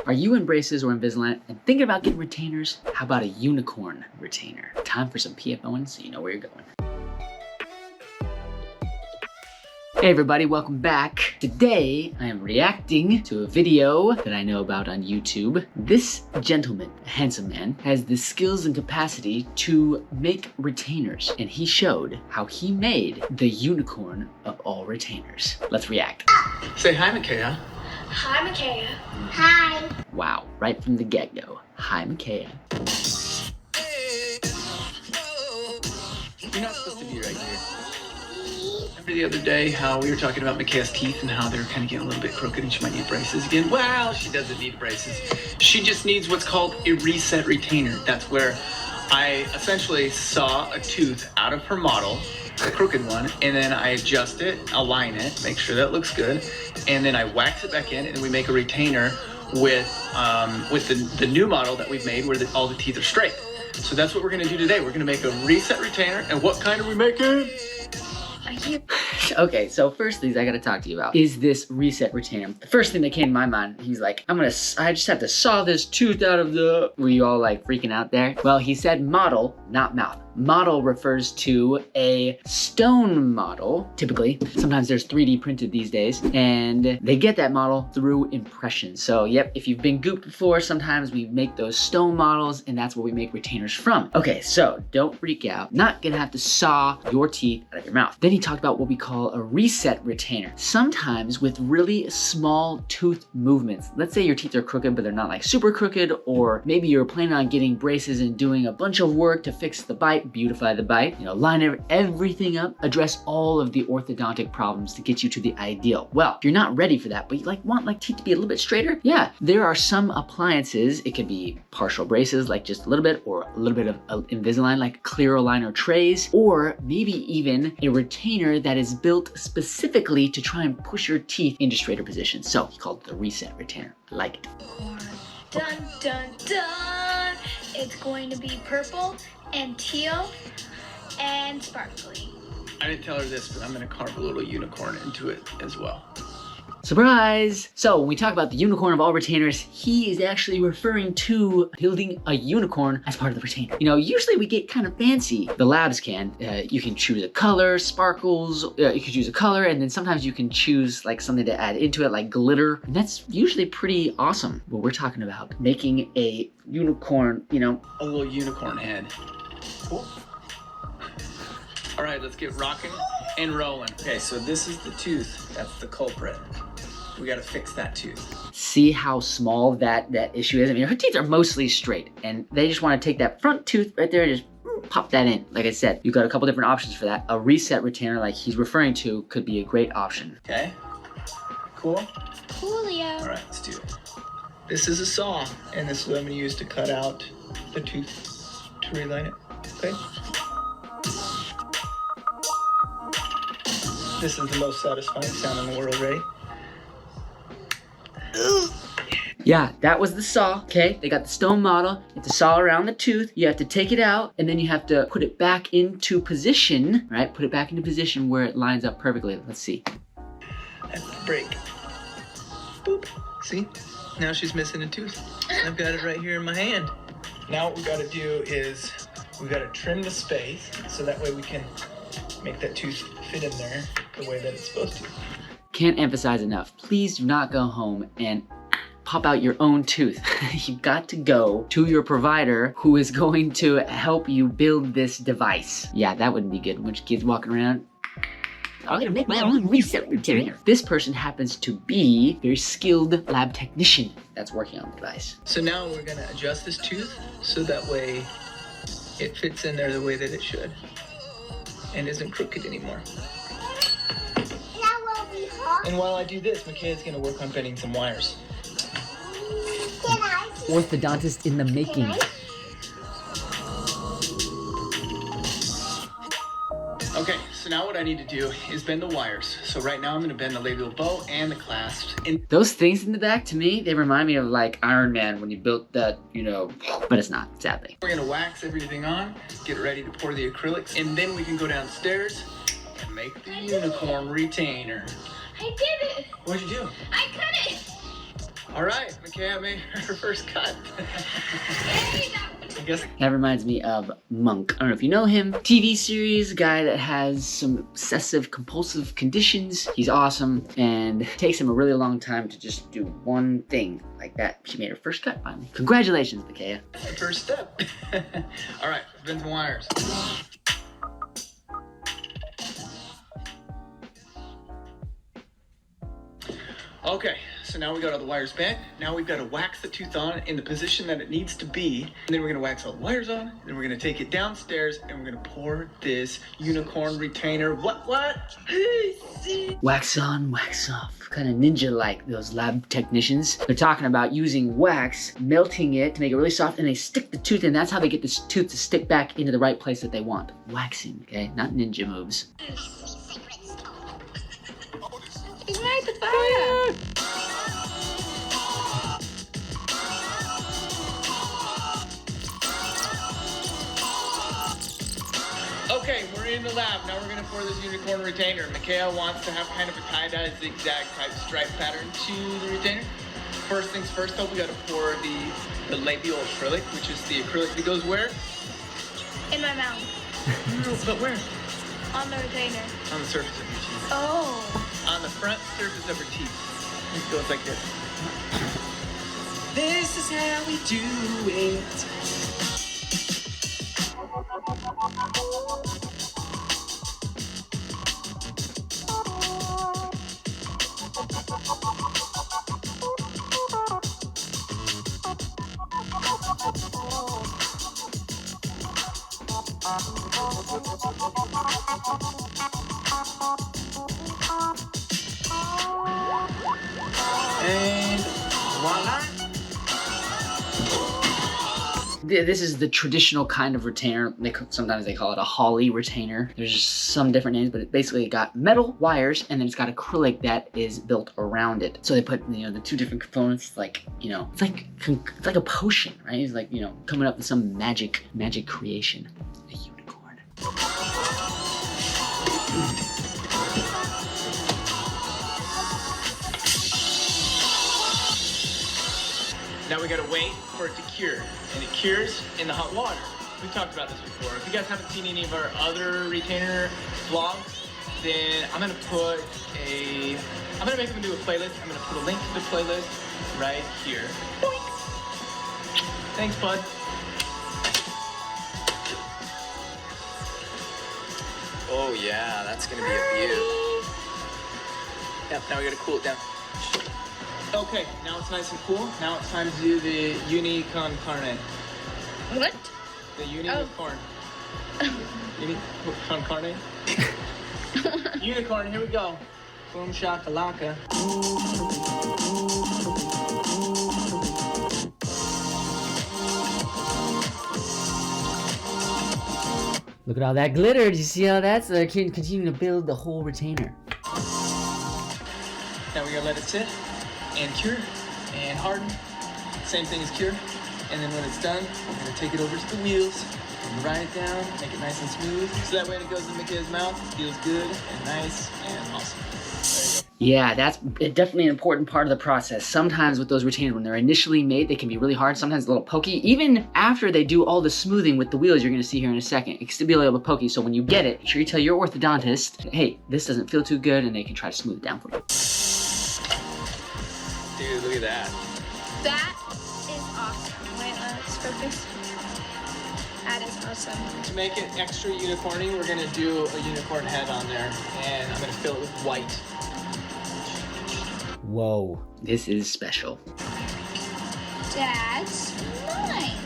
Are you in braces or Invisalign and thinking about getting retainers? How about a unicorn retainer? Time for some PFOing so you know where you're going. Hey everybody, welcome back. Today, I am reacting to a video that I know about on YouTube. This gentleman, a handsome man, has the skills and capacity to make retainers, and he showed how he made the unicorn of all retainers. Let's react. Say hi, Micaiah. Hi, Micaiah. Hi. Wow, right from the get-go. Hi, Micaiah. You're not supposed to be right here. Remember the other day how we were talking about Micaiah's teeth and how they were kind of getting a little bit crooked and she might need braces again? Well, she doesn't need braces. She just needs what's called a reset retainer. That's where I essentially saw a tooth out of her model, a crooked one, and then I adjust it, align it, make sure that looks good, and then I wax it back in, and we make a retainer with the new model that we've made where all the teeth are straight. So that's what we're gonna do today. We're gonna make a reset retainer, and what kind are we making? Okay, so first things I gotta talk to you about is this reset retainer. The first thing that came to my mind, he's like, I just have to saw this tooth out of the... Were you all like freaking out there? Well, he said model, not mouth. Model refers to a stone model, typically. Sometimes there's 3D printed these days, and they get that model through impression. So yep, if you've been gooped before, sometimes we make those stone models, and that's where we make retainers from. Okay, so don't freak out. Not gonna have to saw your teeth out of your mouth. Then he talked about what we call a reset retainer. Sometimes with really small tooth movements. Let's say your teeth are crooked, but they're not like super crooked, or maybe you're planning on getting braces and doing a bunch of work to fix the bite, beautify the bite, line everything up, address all of the orthodontic problems to get you to the ideal. Well, if you're not ready for that, but you want teeth to be a little bit straighter, yeah, there are some appliances. It could be partial braces, like just a little bit, or a little bit of Invisalign, like clear aligner trays, or maybe even a retainer that is built specifically to try and push your teeth into straighter positions. So he called it the reset retainer. I like it. Dun dun dun! It's going to be purple and teal and sparkly. I didn't tell her this, but I'm gonna carve a little unicorn into it as well. Surprise! So when we talk about the unicorn of all retainers, he is actually referring to building a unicorn as part of the retainer. Usually we get kind of fancy. The labs can. You can choose a color, sparkles, you can choose a color, and then sometimes you can choose like something to add into it, like glitter. And that's usually pretty awesome. But we're talking about making a unicorn, A little unicorn head. Cool. All right, let's get rocking and rolling. Okay, so this is the tooth. That's the culprit. We gotta fix that tooth. See how small that issue is? I mean, her teeth are mostly straight, and they just want to take that front tooth right there and just pop that in. Like I said, you've got a couple different options for that. A reset retainer, like he's referring to, could be a great option. Okay, cool? Coolio. All right, let's do it. This is a saw, and this is what I'm gonna use to cut out the tooth to reline it, okay? This is the most satisfying sound in the world. Ready? Yeah, that was the saw, okay? They got the stone model. You have to saw around the tooth. You have to take it out, and then you have to put it back into position, right? Put it back into position where it lines up perfectly. Let's see. That's the break. Boop. See? Now she's missing a tooth. I've got it right here in my hand. Now what we gotta do is we gotta trim the space so that way we can make that tooth fit in there the way that it's supposed to. Can't emphasize enough. Please do not go home and pop out your own tooth. You've got to go to your provider who is going to help you build this device. Yeah, that wouldn't be good. A bunch of kids walking around. I'm gonna make my own reset retainer. This person happens to be a very skilled lab technician that's working on the device. So now we're gonna adjust this tooth so that way it fits in there the way that it should and isn't crooked anymore. And while I do this, Micaiah's gonna work on bending some wires. Orthodontist in the making. Okay, so now what I need to do is bend the wires. So right now I'm gonna bend the labial bow and the clasps. Those things in the back, to me, they remind me of like Iron Man when you built that, but it's not, sadly. We're gonna wax everything on, get ready to pour the acrylics, and then we can go downstairs and make the unicorn retainer. I did it! What'd you do? I cut it! All right, McKinney made her first cut. I guess. That reminds me of Monk. I don't know if you know him. TV series, guy that has some obsessive compulsive conditions. He's awesome, and it takes him a really long time to just do one thing like that. She made her first cut finally. Congratulations, Micaiah. First step. All right, bend some wires. Okay, so now we got all the wires bent. Now we've got to wax the tooth on in the position that it needs to be. And then we're gonna wax all the wires on. Then we're gonna take it downstairs and we're gonna pour this unicorn retainer. What? Wax on, wax off. Kind of ninja-like, those lab technicians. They're talking about using wax, melting it to make it really soft, and they stick the tooth in. That's how they get this tooth to stick back into the right place that they want. Waxing, okay? Not ninja moves. Ignite the fire! Okay, we're in the lab. Now we're gonna pour this unicorn retainer. Micaiah wants to have kind of a tie-dye zigzag type stripe pattern to the retainer. First things first though, we gotta pour the labial acrylic, which is the acrylic that goes where? In my mouth. No, but where? On the retainer. On the surface of your teeth. Oh. On the front surface of her teeth. It goes like this. This is how we do it. And voila. This is the traditional kind of retainer. Sometimes they call it a Holly retainer. There's just some different names, but it basically got metal wires and then it's got acrylic that is built around it. So they put, the two different components, like, it's like a potion, right? It's like, coming up with some magic creation. A unicorn. Now we gotta wait for it to cure, and it cures in the hot water. We've talked about this before. If you guys haven't seen any of our other retainer vlogs, then I'm gonna make them do a playlist. I'm gonna put a link to the playlist right here. Boink. Thanks, bud. Oh yeah, that's gonna be a view. Yep, now we gotta cool it down. Okay, now it's nice and cool. Now it's time to do the unicorn carne. What? The unicorn. Unicorn carne? Unicorn, here we go. Boom shakalaka. Look at all that glitter. Do you see how that's continuing to build the whole retainer? Now we're gonna let it sit and cure and harden. Same thing as cure. And then when it's done, we're gonna take it over to the wheels and ride it down, make it nice and smooth. So that way when it goes in Micaiah's mouth, it feels good and nice and awesome. Yeah, that's definitely an important part of the process. Sometimes with those retainers, when they're initially made, they can be really hard, sometimes a little pokey. Even after they do all the smoothing with the wheels you're gonna see here in a second, it can still be a little pokey. So when you get it, make sure you tell your orthodontist, hey, this doesn't feel too good, and they can try to smooth it down for you. Dude, look at that. That is awesome. Wait, let's focus. That is awesome. To make it extra unicorny, we're gonna do a unicorn head on there, and I'm gonna fill it with white. Whoa, this is special. That's mine.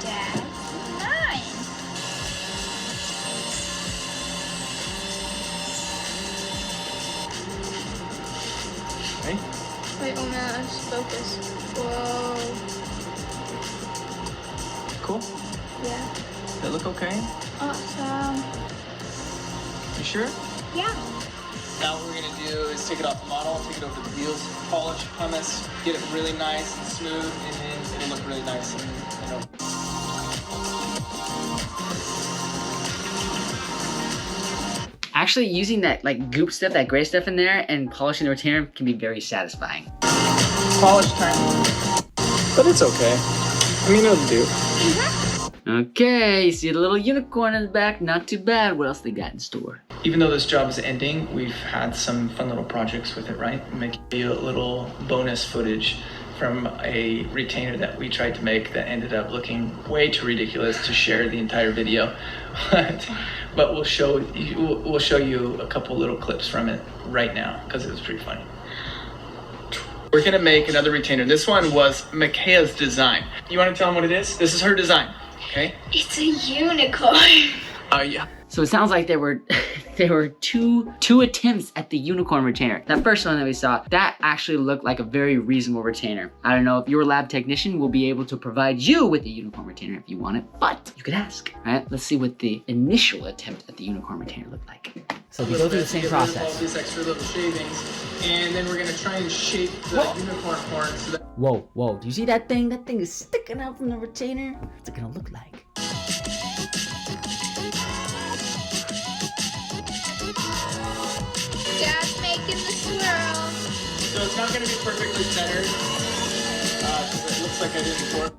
That's mine. Right? Wait, oh man, let's focus. Whoa. Cool? Yeah. Does that look okay? Awesome. You sure? Yeah. Now what we're gonna do is take it off the model, take it over to the wheels, polish, pumice, get it really nice and smooth, and then it'll look really nice and Actually, using that goop stuff, that gray stuff in there, and polishing the retainer can be very satisfying. polish time. But it's okay. I mean, it'll do. Okay, you see the little unicorn in the back, not too bad. What else they got in store? Even though this job is ending, we've had some fun little projects with it, right? Make you a little bonus footage from a retainer that we tried to make that ended up looking way too ridiculous to share the entire video. But we'll show you a couple little clips from it right now because it was pretty funny. We're gonna make another retainer. This one was Micaiah's design. You wanna tell them what it is? This is her design, okay? It's a unicorn. Yeah. So it sounds like there were two attempts at the unicorn retainer. That first one that we saw, that actually looked like a very reasonable retainer. I don't know if your lab technician will be able to provide you with a unicorn retainer if you want it, but you could ask, right? Let's see what the initial attempt at the unicorn retainer looked like. So we go through the same process. All these extra little shavings, and then we're gonna try and shape the unicorn horn so that. Whoa, do you see that thing? That thing is sticking out from the retainer. What's it gonna look like? Dad's making the swirl. So it's not gonna be perfectly centered, because it looks like I did before.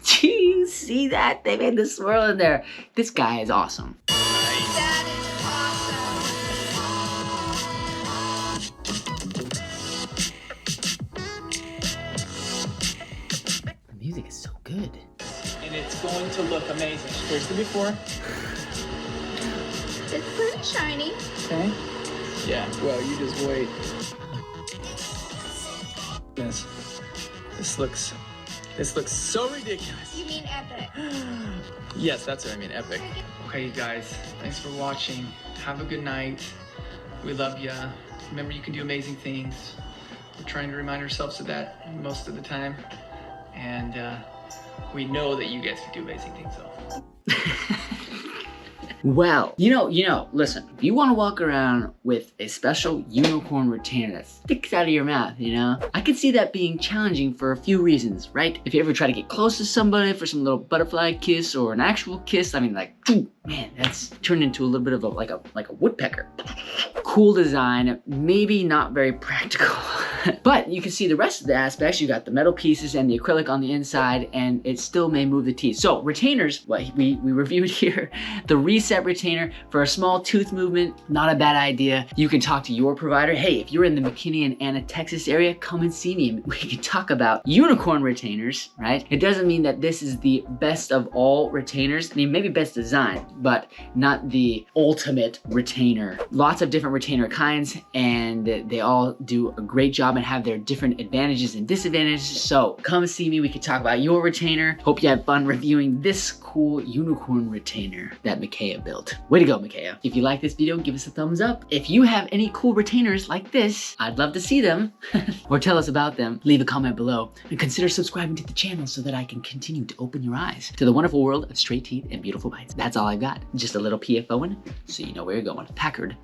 Do you see that? They made the swirl in there. This guy is awesome. That is awesome. The music is so good. And it's going to look amazing. Here's the before. It's pretty shiny. Okay. Yeah, well, you just wait. This looks so ridiculous. You mean epic. Yes, that's what I mean, epic. Okay, you guys, thanks for watching. Have a good night. We love ya. Remember, you can do amazing things. We're trying to remind ourselves of that most of the time. And we know that you guys can do amazing things, though. Well, you know, listen, if you want to walk around with a special unicorn retainer that sticks out of your mouth, I could see that being challenging for a few reasons, right? If you ever try to get close to somebody for some little butterfly kiss or an actual kiss, I mean, like, man, that's turned into a little bit of like a woodpecker. Cool design, maybe not very practical. But you can see the rest of the aspects. You got the metal pieces and the acrylic on the inside, and it still may move the teeth. So retainers, what we reviewed here, the reset retainer for a small tooth movement, not a bad idea. You can talk to your provider. Hey, if you're in the McKinney and Anna, Texas area, come and see me. We can talk about unicorn retainers, right? It doesn't mean that this is the best of all retainers. I mean, maybe best design, but not the ultimate retainer. Lots of different retainer kinds, and they all do a great job and have their different advantages and disadvantages. So come see me. We can talk about your retainer. Hope you had fun reviewing this cool unicorn retainer that Micaiah built. Way to go, Micaiah. If you like this video, give us a thumbs up. If you have any cool retainers like this, I'd love to see them or tell us about them. Leave a comment below and consider subscribing to the channel so that I can continue to open your eyes to the wonderful world of straight teeth and beautiful bites. That's all I've got. Just a little PFOing so you know where you're going. Packard.